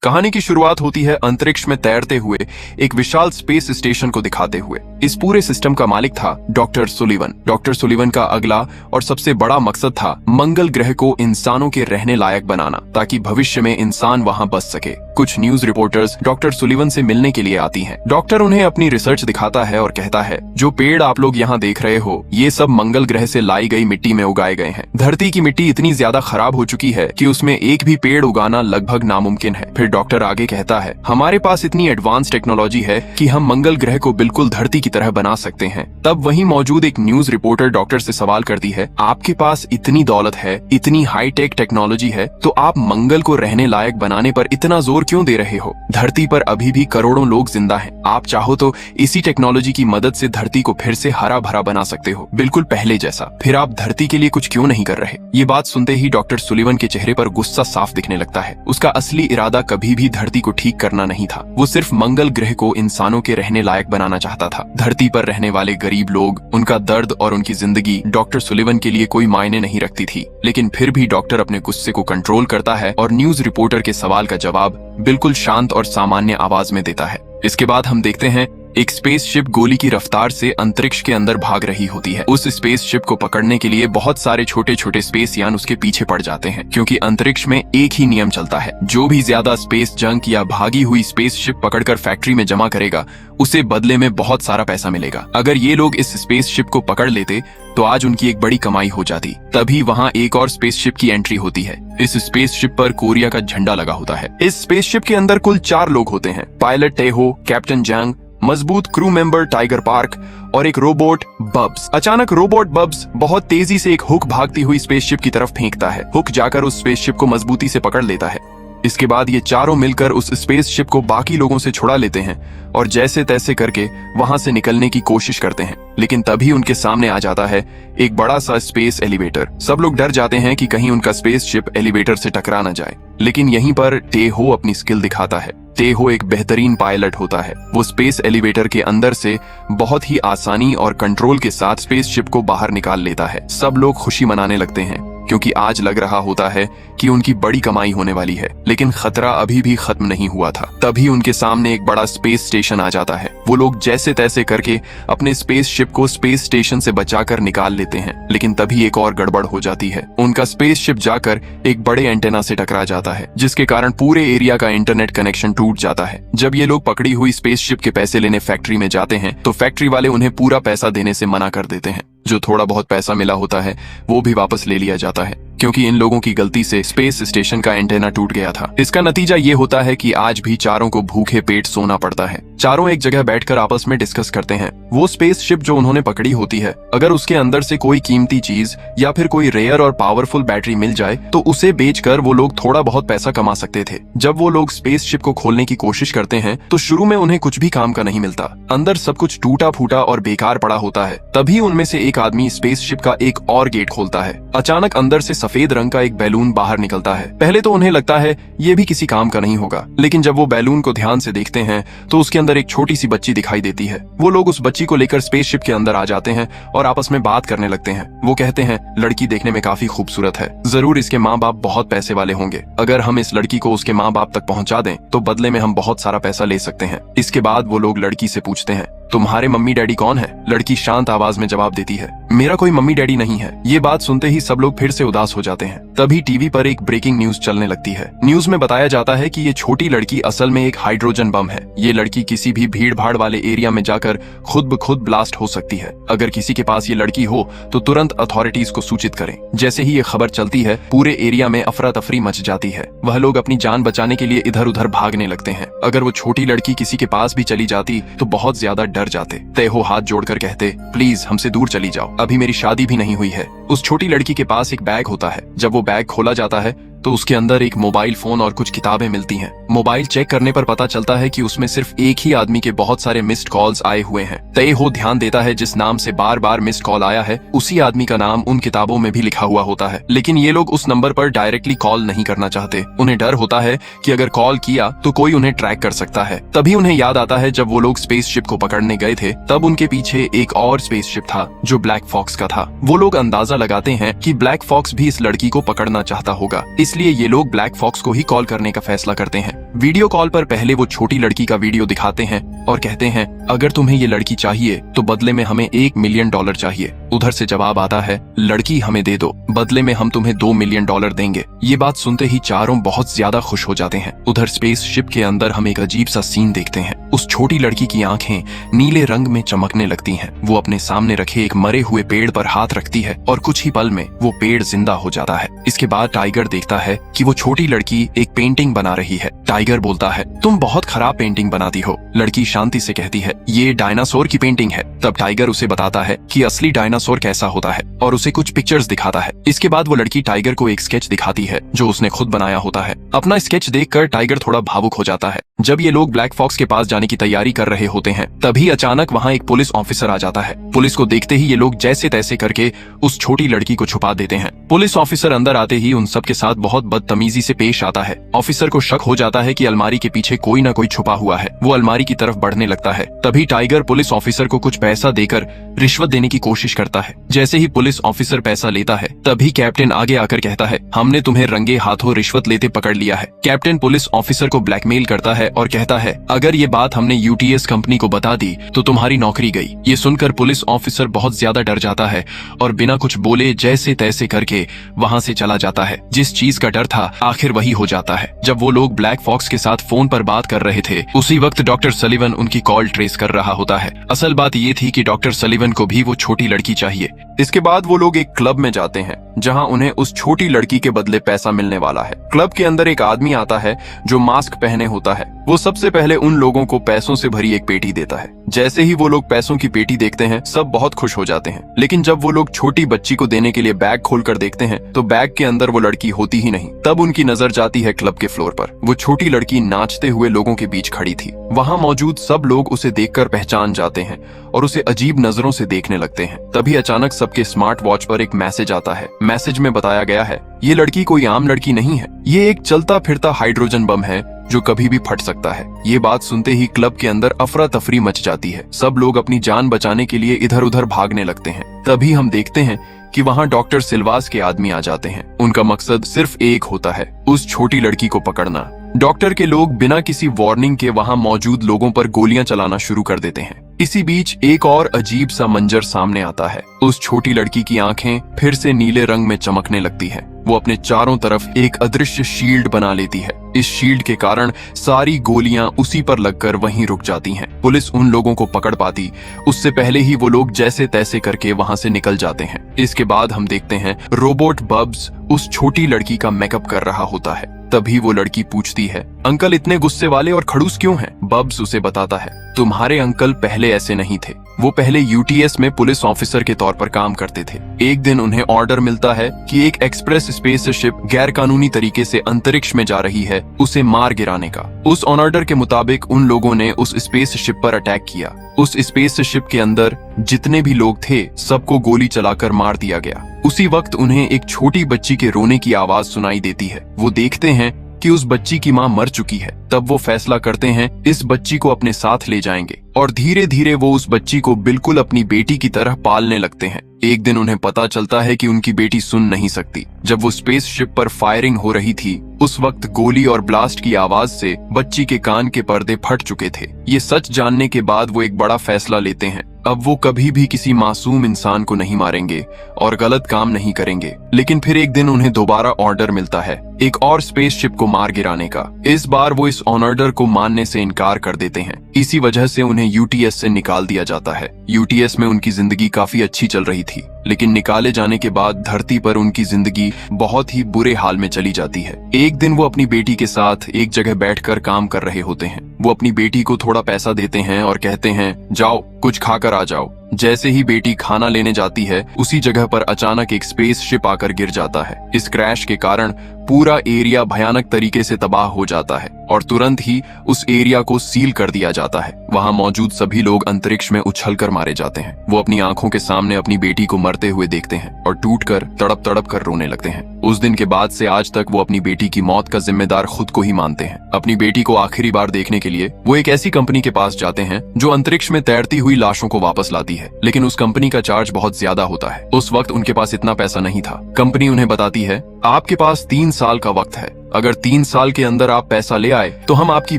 कहानी की शुरुआत होती है अंतरिक्ष में तैरते हुए एक विशाल स्पेस स्टेशन को दिखाते हुए। इस पूरे सिस्टम का मालिक था डॉक्टर सुलिवन। डॉक्टर सुलिवन का अगला और सबसे बड़ा मकसद था मंगल ग्रह को इंसानों के रहने लायक बनाना, ताकि भविष्य में इंसान वहां बस सके। कुछ न्यूज रिपोर्टर्स डॉक्टर सुलिवन से मिलने के लिए आती हैं। डॉक्टर उन्हें अपनी रिसर्च दिखाता है और कहता है, जो पेड़ आप लोग यहाँ देख रहे हो, ये सब मंगल ग्रह से लाई गई मिट्टी में उगाए गए हैं। धरती की मिट्टी इतनी ज्यादा खराब हो चुकी है कि उसमें एक भी पेड़ उगाना लगभग नामुमकिन है। फिर डॉक्टर आगे कहता है, हमारे पास इतनी एडवांस टेक्नोलॉजी है कि हम मंगल ग्रह को बिल्कुल धरती की तरह बना सकते हैं। तब वहीं मौजूद एक न्यूज रिपोर्टर डॉक्टर से सवाल करती है, आपके पास इतनी दौलत है, इतनी हाईटेक टेक्नोलॉजी है, तो आप मंगल को रहने लायक बनाने पर इतना जोर क्यों दे रहे हो? धरती पर अभी भी करोड़ों लोग जिंदा हैं। आप चाहो तो इसी टेक्नोलॉजी की मदद से धरती को फिर से हरा भरा बना सकते हो, बिल्कुल पहले जैसा। फिर आप धरती के लिए कुछ क्यों नहीं कर रहे? ये बात सुनते ही डॉक्टर सुलिवन के चेहरे पर गुस्सा साफ दिखने लगता है। उसका असली इरादा कभी भी धरती को ठीक करना नहीं था। वो सिर्फ मंगल ग्रह को इंसानों के रहने लायक बनाना चाहता था। धरती पर रहने वाले गरीब लोग, उनका दर्द और उनकी जिंदगी डॉक्टर सुलिवन के लिए कोई मायने नहीं रखती थी। लेकिन फिर भी डॉक्टर अपने गुस्से को कंट्रोल करता है और न्यूज रिपोर्टर के सवाल का जवाब बिल्कुल शांत और सामान्य आवाज में देता है। इसके बाद हम देखते हैं एक स्पेसशिप गोली की रफ्तार से अंतरिक्ष के अंदर भाग रही होती है। उस स्पेसशिप को पकड़ने के लिए बहुत सारे छोटे छोटे स्पेस यान उसके पीछे पड़ जाते हैं, क्योंकि अंतरिक्ष में एक ही नियम चलता है, जो भी ज्यादा स्पेस जंक या भागी हुई स्पेसशिप पकड़कर फैक्ट्री में जमा करेगा, उसे बदले में बहुत सारा पैसा मिलेगा। अगर ये लोग इस स्पेसशिप को पकड़ लेते तो आज उनकी एक बड़ी कमाई हो जाती। तभी वहाँ एक और स्पेसशिप की एंट्री होती है। इस स्पेसशिप पर कोरिया का झंडा लगा होता है। इस स्पेसशिप के अंदर कुल 4 लोग होते हैं, पायलट टेहो, कैप्टन जंग, मजबूत क्रू मेंबर टाइगर पार्क और एक रोबोट बब्स। अचानक रोबोट बब्स बहुत तेजी से एक हुक भागती हुई स्पेसशिप की तरफ फेंकता है। हुक जाकर उस स्पेसशिप को मजबूती से पकड़ लेता है। इसके बाद ये चारों मिलकर उस स्पेसशिप को बाकी लोगों से छुड़ा लेते हैं और जैसे तैसे करके वहां से निकलने की कोशिश करते हैं। लेकिन तभी उनके सामने आ जाता है एक बड़ा सा स्पेस एलिवेटर। सब लोग डर जाते हैं कि कहीं उनका स्पेसशिप एलिवेटर से टकरा न जाए। लेकिन यहीं पर टेहो अपनी स्किल दिखाता है। टेहो एक बेहतरीन पायलट होता है। वो स्पेस एलिवेटर के अंदर से बहुत ही आसानी और कंट्रोल के साथ स्पेसशिप को बाहर निकाल लेता है। सब लोग खुशी मनाने लगते हैं, क्योंकि आज लग रहा होता है कि उनकी बड़ी कमाई होने वाली है। लेकिन खतरा अभी भी खत्म नहीं हुआ था। तभी उनके सामने एक बड़ा स्पेस स्टेशन आ जाता है। वो लोग जैसे तैसे करके अपने स्पेसशिप को स्पेस स्टेशन से बचाकर निकाल लेते हैं। लेकिन तभी एक और गड़बड़ हो जाती है। उनका स्पेसशिप जाकर एक बड़े एंटेना से टकरा जाता है, जिसके कारण पूरे एरिया का इंटरनेट कनेक्शन टूट जाता है। जब ये लोग पकड़ी हुई स्पेसशिप के पैसे लेने फैक्ट्री में जाते हैं तो फैक्ट्री वाले उन्हें पूरा पैसा देने से मना कर देते हैं। जो थोड़ा बहुत पैसा मिला होता है वो भी वापस ले लिया जाता है, क्योंकि इन लोगों की गलती से स्पेस स्टेशन का एंटेना टूट गया था। इसका नतीजा ये होता है कि आज भी चारों को भूखे पेट सोना पड़ता है। चारों एक जगह बैठकर आपस में डिस्कस करते हैं। वो स्पेसशिप जो उन्होंने पकड़ी होती है, अगर उसके अंदर से कोई कीमती चीज या फिर कोई रेयर और पावरफुल बैटरी मिल जाए तो उसे बेचकर वो लोग थोड़ा बहुत पैसा कमा सकते थे। जब वो लोग स्पेसशिप को खोलने की कोशिश करते हैं तो शुरू में उन्हें कुछ भी काम का नहीं मिलता। अंदर सब कुछ टूटा फूटा और बेकार पड़ा होता है। तभी उनमें से एक आदमी स्पेसशिप का एक और गेट खोलता है। अचानक अंदर से सफेद रंग का एक बैलून बाहर निकलता है। पहले तो उन्हें लगता है ये भी किसी काम का नहीं होगा, लेकिन जब वो बैलून को ध्यान से देखते हैं तो उसके अंदर एक छोटी सी बच्ची दिखाई देती है। वो लोग उस बच्ची को लेकर स्पेसशिप के अंदर आ जाते हैं और आपस में बात करने लगते हैं। वो कहते हैं, लड़की देखने में काफी खूबसूरत है, जरूर इसके माँ बाप बहुत पैसे वाले होंगे। अगर हम इस लड़की को उसके माँ बाप तक पहुँचा दें तो बदले में हम बहुत सारा पैसा ले सकते हैं। इसके बाद वो लोग लड़की से पूछते हैं, तुम्हारे मम्मी डैडी कौन है? लड़की शांत आवाज में जवाब देती है, मेरा कोई मम्मी डैडी नहीं है। ये बात सुनते ही सब लोग फिर से उदास हो जाते हैं। तभी टीवी पर एक ब्रेकिंग न्यूज चलने लगती है। न्यूज में बताया जाता है कि ये छोटी लड़की असल में एक हाइड्रोजन बम है। ये लड़की किसी भी भीड़ भाड़ वाले एरिया में जाकर खुद ब खुद ब्लास्ट हो सकती है। अगर किसी के पास ये लड़की हो तो तुरंत अथॉरिटीज को सूचित करें। जैसे ही ये खबर चलती है पूरे एरिया में अफरा तफरी मच जाती है। वह लोग अपनी जान बचाने के लिए इधर उधर भागने लगते हैं। अगर वो छोटी लड़की किसी के पास भी चली जाती तो बहुत ज्यादा डर जाते। टेहो हाथ जोड़कर कहते, प्लीज हमसे दूर चली जाओ, अभी मेरी शादी भी नहीं हुई है। उस छोटी लड़की के पास एक बैग होता है। जब वो बैग खोला जाता है तो उसके अंदर एक मोबाइल फोन और कुछ किताबें मिलती हैं। मोबाइल चेक करने पर पता चलता है कि उसमें सिर्फ एक ही आदमी के बहुत सारे मिस्ड कॉल्स आए हुए हैं। टेहो ध्यान देता है जिस नाम से बार बार मिस्ड कॉल आया है उसी आदमी का नाम उन किताबों में भी लिखा हुआ होता है। लेकिन ये लोग उस नंबर पर डायरेक्टली कॉल नहीं करना चाहते। उन्हें डर होता है कि अगर कॉल किया तो कोई उन्हें ट्रैक कर सकता है। तभी उन्हें याद आता है जब वो लोग स्पेसशिप को पकड़ने गए थे तब उनके पीछे एक और स्पेसशिप था जो ब्लैक फॉक्स का था। वो लोग अंदाजा लगाते हैं कि ब्लैक फॉक्स भी इस लड़की को पकड़ना चाहता होगा, इसलिए ये लोग ब्लैक फॉक्स को ही कॉल करने का फैसला करते हैं। वीडियो कॉल पर पहले वो छोटी लड़की का वीडियो दिखाते हैं और कहते हैं, अगर तुम्हें ये लड़की चाहिए तो बदले में हमें $1 मिलियन चाहिए। उधर से जवाब आता है, लड़की हमें दे दो, बदले में हम तुम्हें $2 मिलियन देंगे। ये बात सुनते ही चारों बहुत ज्यादा खुश हो जाते हैं। उधर स्पेसशिप के अंदर हम एक अजीब सा सीन देखते हैं। उस छोटी लड़की की आंखें नीले रंग में चमकने लगती हैं। वो अपने सामने रखे एक मरे हुए पेड़ पर हाथ रखती है और कुछ ही पल में वो पेड़ जिंदा हो जाता है। इसके बाद टाइगर देखता है कि वो छोटी लड़की एक पेंटिंग बना रही है। टाइगर बोलता है, तुम बहुत खराब पेंटिंग बनाती हो। लड़की शांति से कहती है, ये डायनासोर की पेंटिंग है। तब टाइगर उसे बताता है कि असली डायनासोर कैसा होता है और उसे कुछ पिक्चर्स दिखाता है। इसके बाद वो लड़की टाइगर को एक स्केच दिखाती है जो उसने खुद बनाया होता है। अपना स्केच देखकर टाइगर थोड़ा भावुक हो जाता है। जब ये लोग ब्लैक फॉक्स के पास जाने की तैयारी कर रहे होते हैं तभी अचानक वहाँ एक पुलिस ऑफिसर आ जाता है। पुलिस को देखते ही ये लोग जैसे तैसे करके उस छोटी लड़की को छुपा देते हैं। पुलिस ऑफिसर अंदर आते ही उन सब के साथ बहुत बदतमीजी से पेश आता है। ऑफिसर को शक हो जाता है कि अलमारी के पीछे कोई न कोई छुपा हुआ है। वो अलमारी की तरफ बढ़ने लगता है। तभी टाइगर पुलिस ऑफिसर को कुछ पैसा देकर रिश्वत देने की कोशिश करता है। जैसे ही पुलिस ऑफिसर पैसा लेता है तभी कैप्टन आगे आकर कहता है, हमने तुम्हें रंगे हाथों रिश्वत लेते पकड़ लिया है। कैप्टन पुलिस ऑफिसर को ब्लैकमेल करता है और कहता है, अगर ये बात हमने यूटीएस कंपनी को बता दी तो तुम्हारी नौकरी गई। ये सुनकर पुलिस ऑफिसर बहुत ज्यादा डर जाता है और बिना कुछ बोले जैसे तैसे करके वहाँ से चला जाता है। जिस चीज का डर था आखिर वही हो जाता है। जब वो लोग ब्लैक फॉक्स के साथ फोन पर बात कर रहे थे उसी वक्त डॉक्टर सलीवन उनकी कॉल ट्रेस कर रहा होता है। असल बात ये थी कि डॉक्टर सलीवन को भी वो छोटी लड़की चाहिए। इसके बाद वो लोग एक क्लब में जाते हैं जहां उन्हें उस छोटी लड़की के बदले पैसा मिलने वाला है। क्लब के अंदर एक आदमी आता है जो मास्क पहने होता है। वो सबसे पहले उन लोगों को पैसों से भरी एक पेटी देता है। जैसे ही वो लोग पैसों की पेटी देखते हैं सब बहुत खुश हो जाते हैं। लेकिन जब वो लोग छोटी बच्ची को देने के लिए बैग खोलकर देखते हैं तो बैग के अंदर वो लड़की होती ही नहीं। तब उनकी नजर जाती है क्लब के फ्लोर पर। वो छोटी लड़की नाचते हुए लोगों के बीच खड़ी थी। वहाँ मौजूद सब लोग उसे देखकर पहचान जाते हैं और उसे अजीब नजरों से देखने लगते हैं। तभी अचानक सबके स्मार्ट वॉच पर एक मैसेज आता है। मैसेज में बताया गया है, ये लड़की कोई आम लड़की नहीं है, ये एक चलता फिरता हाइड्रोजन बम है जो कभी भी फट सकता है। ये बात सुनते ही क्लब के अंदर अफरा तफरी मच जाती है। सब लोग अपनी जान बचाने के लिए इधर उधर भागने लगते हैं। तभी हम देखते हैं कि वहाँ डॉक्टर सिल्वास के आदमी आ जाते हैं। उनका मकसद सिर्फ एक होता है, उस छोटी लड़की को पकड़ना। डॉक्टर के लोग बिना किसी वार्निंग के वहाँ मौजूद लोगों पर गोलियां चलाना शुरू कर देते हैं। इसी बीच एक और अजीब सा मंजर सामने आता है। उस छोटी लड़की की आंखें फिर से नीले रंग में चमकने लगती हैं। वो अपने चारों तरफ एक अदृश्य शील्ड बना लेती है। इस शील्ड के कारण सारी गोलियां उसी पर लगकर वहीं रुक जाती हैं। पुलिस उन लोगों को पकड़ पाती उससे पहले ही वो लोग जैसे तैसे करके वहां से निकल जाते हैं। इसके बाद हम देखते हैं रोबोट बब्स उस छोटी लड़की का मेकअप कर रहा होता है। तभी वो लड़की पूछती है, अंकल इतने गुस्से वाले और खड़ूस क्यों हैं? बब्स उसे बताता है, तुम्हारे अंकल पहले ऐसे नहीं थे। वो पहले यूटीएस में पुलिस ऑफिसर के तौर पर काम करते थे। एक दिन उन्हें ऑर्डर मिलता है कि एक एक्सप्रेस स्पेसशिप गैर कानूनी तरीके से अंतरिक्ष में जा रही है, उसे मार गिराने का। उस ऑर्डर के मुताबिक उन लोगों ने उस स्पेसशिप पर अटैक किया। उस स्पेसशिप के अंदर जितने भी लोग थे सबको गोली चलाकर मार दिया गया। उसी वक्त उन्हें एक छोटी बच्ची के रोने की आवाज सुनाई देती है। वो देखते हैं कि उस बच्ची की माँ मर चुकी है। तब वो फैसला करते हैं इस बच्ची को अपने साथ ले जाएंगे और धीरे धीरे वो उस बच्ची को बिल्कुल अपनी बेटी की तरह पालने लगते हैं। एक दिन उन्हें पता चलता है कि उनकी बेटी सुन नहीं सकती। जब वो स्पेसशिप पर फायरिंग हो रही थी उस वक्त गोली और ब्लास्ट की आवाज से बच्ची के कान के पर्दे फट चुके थे। ये सच जानने के बाद वो एक बड़ा फैसला लेते हैं। अब वो कभी भी किसी मासूम इंसान को नहीं मारेंगे और गलत काम नहीं करेंगे। लेकिन फिर एक दिन उन्हें दोबारा ऑर्डर मिलता है एक और स्पेसशिप को मार गिराने का। इस बार वो इस ऑर्डर को मानने से इनकार कर देते हैं। इसी वजह से उन्हें यूटीएस से निकाल दिया जाता है। यूटीएस में उनकी जिंदगी काफी अच्छी चल रही थी, लेकिन निकाले जाने के बाद धरती पर उनकी जिंदगी बहुत ही बुरे हाल में चली जाती है। एक दिन वो अपनी बेटी के साथ एक जगह बैठकर काम कर रहे होते हैं। वो अपनी बेटी को थोड़ा पैसा देते हैं और कहते हैं, जाओ कुछ खाकर आ जाओ। जैसे ही बेटी खाना लेने जाती है उसी जगह पर अचानक एक स्पेसशिप आकर गिर जाता है। इस क्रैश के कारण पूरा एरिया भयानक तरीके से तबाह हो जाता है और तुरंत ही उस एरिया को सील कर दिया जाता है। वहाँ मौजूद सभी लोग अंतरिक्ष में उछलकर मारे जाते हैं। वो अपनी आंखों के सामने अपनी बेटी को मरते हुए देखते हैं और टूटकर तड़प तड़प कर रोने लगते हैं। उस दिन के बाद से आज तक वो अपनी बेटी की मौत का जिम्मेदार खुद को ही मानते हैं। अपनी बेटी को आखिरी बार देखने के लिए वो एक ऐसी कंपनी के पास जाते हैं जो अंतरिक्ष में तैरती हुई लाशों को वापस लाती है। है, लेकिन उस कंपनी का चार्ज बहुत ज्यादा होता है। उस वक्त उनके पास इतना पैसा नहीं था। कंपनी उन्हें बताती है, आपके पास 3 साल का वक्त है, अगर 3 साल के अंदर आप पैसा ले आए तो हम आपकी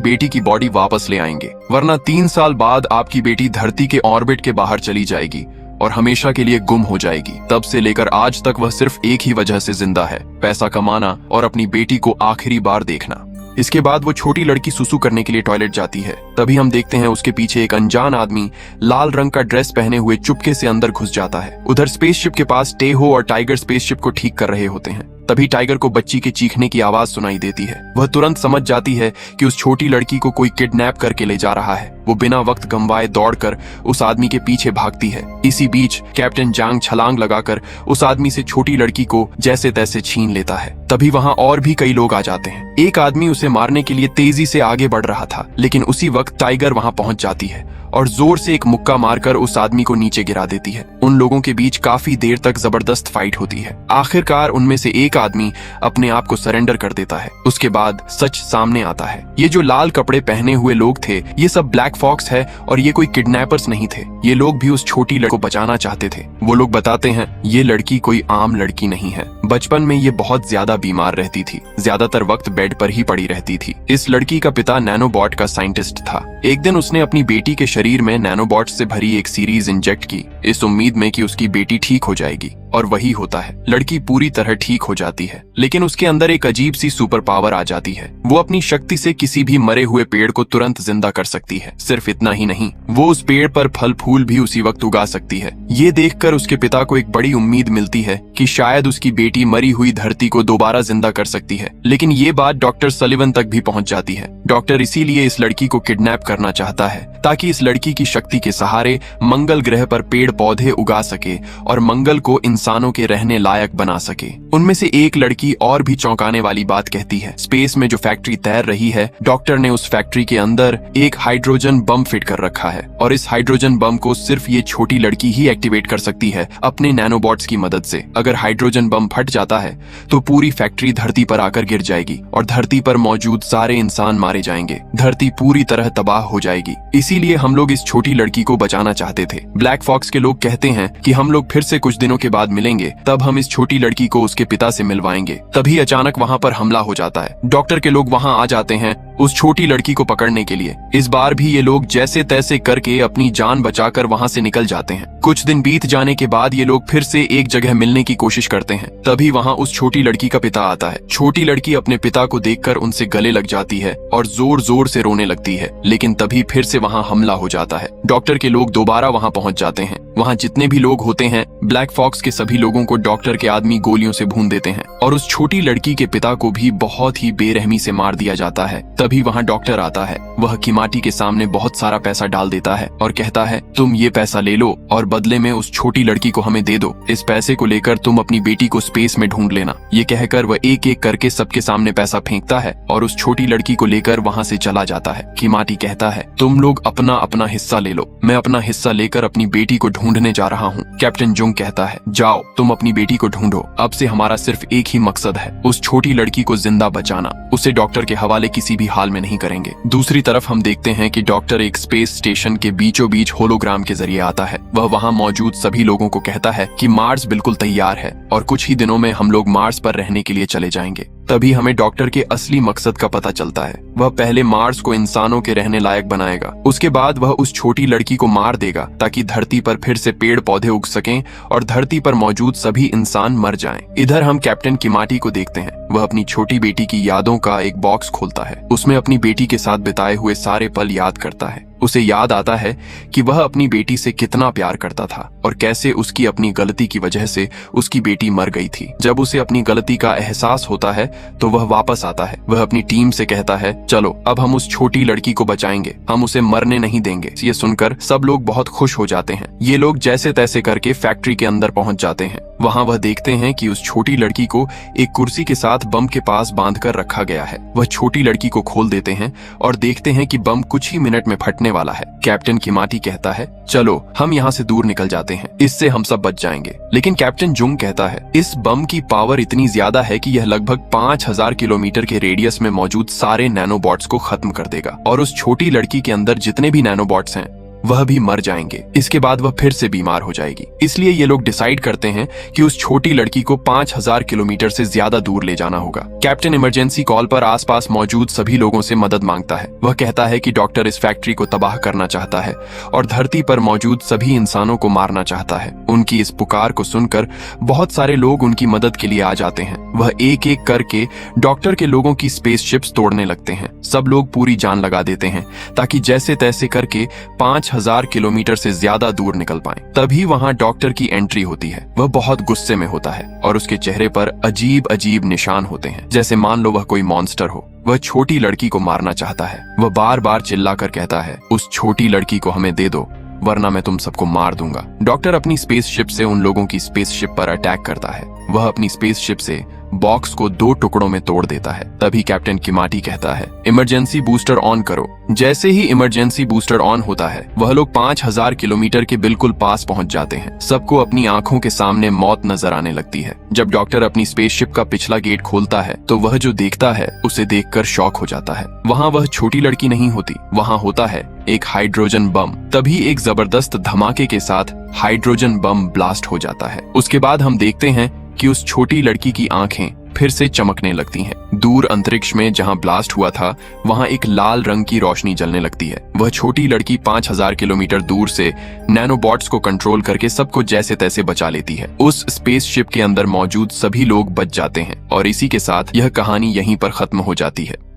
बेटी की बॉडी वापस ले आएंगे, वरना 3 साल बाद आपकी बेटी धरती के ऑर्बिट के बाहर चली जाएगी और हमेशा के लिए गुम हो जाएगी। तब से लेकर आज तक वह सिर्फ एक ही वजह से जिंदा है, पैसा कमाना और अपनी बेटी को आखिरी बार देखना। इसके बाद वो छोटी लड़की सुसु करने के लिए टॉयलेट जाती है। तभी हम देखते हैं उसके पीछे एक अनजान आदमी लाल रंग का ड्रेस पहने हुए चुपके से अंदर घुस जाता है। उधर स्पेसशिप के पास टेहो और टाइगर स्पेसशिप को ठीक कर रहे होते हैं। तभी टाइगर को बच्ची के चीखने की आवाज सुनाई देती है। वह तुरंत समझ जाती है कि उस छोटी लड़की को कोई किडनैप करके ले जा रहा है। वो बिना वक्त गंवाए दौड़कर उस आदमी के पीछे भागती है। इसी बीच कैप्टन जांग छलांग लगाकर उस आदमी से छोटी लड़की को जैसे तैसे छीन लेता है। तभी वहां और भी कई लोग आ जाते हैं। एक आदमी उसे मारने के लिए तेजी से आगे बढ़ रहा था, लेकिन उसी वक्त टाइगर वहां पहुंच जाती है और जोर से एक मुक्का मारकर उस आदमी को नीचे गिरा देती है। उन लोगों के बीच काफी देर तक जबरदस्त फाइट होती है। आखिरकार उनमें से एक आदमी अपने आप को सरेंडर कर देता है। उसके बाद सच सामने आता है। ये जो लाल कपड़े पहने हुए लोग थे, ये सब ब्लैक फॉक्स है और ये कोई किडनैपर्स नहीं थे। ये लोग भी उस छोटी लड़की को बचाना चाहते थे। वो लोग बताते हैं ये लड़की कोई आम लड़की नहीं है। बचपन में ये बहुत ज्यादा बीमार रहती थी, ज्यादातर वक्त बेड पर ही पड़ी रहती थी। इस लड़की का पिता नैनोबॉट का साइंटिस्ट था। एक दिन उसने अपनी बेटी के शरीर में नैनोबॉट से भरी एक सीरीज इंजेक्ट की, इस उम्मीद में कि उसकी बेटी ठीक हो जाएगी। और वही होता है, लड़की पूरी तरह ठीक हो जाती है, लेकिन उसके अंदर एक अजीब सी सुपर पावर आ जाती है। वो अपनी शक्ति से किसी भी मरे हुए पेड़ को तुरंत जिंदा कर सकती है। सिर्फ इतना ही नहीं, वो उस पेड़ पर फल फूल भी उसी वक्त उगा सकती है। ये देखकर उसके पिता को एक बड़ी उम्मीद मिलती है कि शायद उसकी बेटी मरी हुई धरती को दोबारा जिंदा कर सकती है। लेकिन ये बात डॉक्टर सलिवन तक भी पहुंच जाती है। डॉक्टर इसीलिए इस लड़की को किडनैप करना चाहता है, ताकि इस लड़की की शक्ति के सहारे मंगल ग्रह पर पेड़ पौधे उगा सके और मंगल को इंसानों के रहने लायक बना सके। उनमें से एक लड़की और भी चौंकाने वाली बात कहती है। स्पेस में जो फैक्ट्री तैर रही है, डॉक्टर ने उस फैक्ट्री के अंदर एक हाइड्रोजन बम फिट कर रखा है और इस हाइड्रोजन बम को सिर्फ ये छोटी लड़की ही एक्टिवेट कर सकती है अपने नैनोबॉट्स की मदद से। अगर हाइड्रोजन बम फट जाता है तो पूरी फैक्ट्री धरती पर आकर गिर जाएगी और धरती पर मौजूद सारे इंसान मारे जाएंगे। धरती पूरी तरह तबाह हो जाएगी। इसीलिए हम लोग इस छोटी लड़की को बचाना चाहते थे। ब्लैक फॉक्स के लोग कहते हैं कि हम लोग फिर से कुछ दिनों के बाद मिलेंगे, तब हम इस छोटी लड़की को उसके पिता से मिलवाएंगे। तभी अचानक वहां पर हमला हो जाता है। डॉक्टर के लोग वहां आ जाते हैं उस छोटी लड़की को पकड़ने के लिए। इस बार भी ये लोग जैसे तैसे करके अपनी जान बचाकर वहां से निकल जाते हैं। कुछ दिन बीत जाने के बाद ये लोग फिर से एक जगह मिलने की कोशिश करते हैं। तभी वहां उस छोटी लड़की का पिता आता है। छोटी लड़की अपने पिता को देखकर उनसे गले लग जाती है और जोर जोर से रोने लगती है, लेकिन तभी फिर से वहां हमला हो जाता है। डॉक्टर के लोग दोबारा वहां पहुंच जाते हैं। वहां जितने भी लोग होते हैं, ब्लैक फॉक्स के सभी लोगों को डॉक्टर के आदमी गोलियों से भून देते हैं और उस छोटी लड़की के पिता को भी बहुत ही बेरहमी से मार दिया जाता है। तभी वहां डॉक्टर आता है। वह किमाटी के सामने बहुत सारा पैसा डाल देता है और कहता है, तुम ये पैसा ले लो और बदले में उस छोटी लड़की को हमें दे दो। इस पैसे को लेकर तुम अपनी बेटी को स्पेस में ढूंढ लेना। ये कहकर वह एक एक करके सबके सामने पैसा फेंकता है और उस छोटी लड़की को लेकर वहां से चला जाता है। किमाटी कहता है, तुम लोग अपना अपना हिस्सा ले लो, मैं अपना हिस्सा लेकर अपनी बेटी को ढूंढने जा रहा हूँ। कैप्टन जुंग कहता है, जाओ तुम अपनी बेटी को ढूंढो, अब से हमारा सिर्फ एक ही मकसद है, उस छोटी लड़की को जिंदा बचाना। उसे डॉक्टर के हवाले किसी भी हाल में नहीं करेंगे। दूसरी तरफ हम देखते हैं कि डॉक्टर एक स्पेस स्टेशन के बीचों बीच होलोग्राम के जरिए आता है। वह वहां मौजूद सभी लोगों को कहता है कि मार्स बिल्कुल तैयार है और कुछ ही दिनों में हम लोग मार्स पर रहने के लिए चले जाएंगे। तभी हमें डॉक्टर के असली मकसद का पता चलता है। वह पहले मार्स को इंसानों के रहने लायक बनाएगा, उसके बाद वह उस छोटी लड़की को मार देगा ताकि धरती पर फिर से पेड़ पौधे उग सकें और धरती पर मौजूद सभी इंसान मर जाएं। इधर हम कैप्टन किमाटी को देखते हैं। वह अपनी छोटी बेटी की यादों का एक बॉक्स खोलता है। उसमें अपनी बेटी के साथ बिताए हुए सारे पल याद करता है। उसे याद आता है कि वह अपनी बेटी से कितना प्यार करता था और कैसे उसकी अपनी गलती की वजह से उसकी बेटी मर गई थी। जब उसे अपनी गलती का एहसास होता है तो वह वापस आता है। वह अपनी टीम से कहता है, चलो अब हम उस छोटी लड़की को बचाएंगे, हम उसे मरने नहीं देंगे। ये सुनकर सब लोग बहुत खुश हो जाते हैं। ये लोग जैसे तैसे करके फैक्ट्री के अंदर पहुंच जाते हैं। वहां वह देखते हैं कि उस छोटी लड़की को एक कुर्सी के साथ बम के पास बांधकर रखा गया है। वह छोटी लड़की को खोल देते हैं और देखते हैं कि बम कुछ ही मिनट में फटने वाला है। कैप्टन किमाटी कहता है, चलो हम यहाँ से दूर निकल जाते हैं, इससे हम सब बच जाएंगे। लेकिन कैप्टन जुंग कहता है, इस बम की पावर इतनी ज्यादा है कि यह लगभग 5000 किलोमीटर के रेडियस में मौजूद सारे नैनोबॉट्स को खत्म कर देगा और उस छोटी लड़की के अंदर जितने भी नैनोबॉट्स हैं वह भी मर जाएंगे। इसके बाद वह फिर से बीमार हो जाएगी। इसलिए ये लोग डिसाइड करते हैं कि उस छोटी लड़की को 5000 किलोमीटर से ज्यादा दूर ले जाना होगा। कैप्टन इमरजेंसी कॉल पर आसपास मौजूद सभी लोगों से मदद मांगता है। वह कहता है कि डॉक्टर इस फैक्ट्री को तबाह करना चाहता है और धरती पर मौजूद सभी इंसानों को मारना चाहता है। उनकी इस पुकार को सुनकर बहुत सारे लोग उनकी मदद के लिए आ जाते हैं। वह एक एक करके डॉक्टर के लोगों की स्पेसशिप्स तोड़ने लगते हैं। सब लोग पूरी जान लगा देते हैं ताकि जैसे तैसे करके 5000 किलोमीटर से ज्यादा दूर निकल पाएं। तभी वहां डॉक्टर की एंट्री होती है। वह बहुत गुस्से में होता है और उसके चेहरे पर अजीब अजीब निशान होते हैं, जैसे मान लो वह कोई मॉन्स्टर हो। वह छोटी लड़की को मारना चाहता है। वह बार बार चिल्लाकर कहता है, उस छोटी लड़की को हमें दे दो वरना मैं तुम सबको मार दूंगा। डॉक्टर अपनी स्पेसशिप से उन लोगों की स्पेसशिप पर अटैक करता है। वह अपनी स्पेसशिप से बॉक्स को 2 टुकड़ों में तोड़ देता है। तभी कैप्टन किमाटी कहता है, इमरजेंसी बूस्टर ऑन करो। जैसे ही इमरजेंसी बूस्टर ऑन होता है, वह लोग 5000 किलोमीटर के बिल्कुल पास पहुंच जाते हैं। सबको अपनी आंखों के सामने मौत नजर आने लगती है। जब डॉक्टर अपनी स्पेसशिप का पिछला गेट खोलता है तो वह जो देखता है उसे देखकर शॉक हो जाता है। वहाँ वह छोटी लड़की नहीं होती, वहाँ होता है एक हाइड्रोजन बम। तभी एक जबरदस्त धमाके के साथ हाइड्रोजन बम ब्लास्ट हो जाता है। उसके बाद हम देखते हैं कि उस छोटी लड़की की आंखें फिर से चमकने लगती हैं। दूर अंतरिक्ष में जहां ब्लास्ट हुआ था वहां एक लाल रंग की रोशनी जलने लगती है। वह छोटी लड़की 5000 किलोमीटर दूर से नैनोबॉट्स को कंट्रोल करके सबको जैसे तैसे बचा लेती है। उस स्पेसशिप के अंदर मौजूद सभी लोग बच जाते हैं और इसी के साथ यह कहानी यहीं पर खत्म हो जाती है।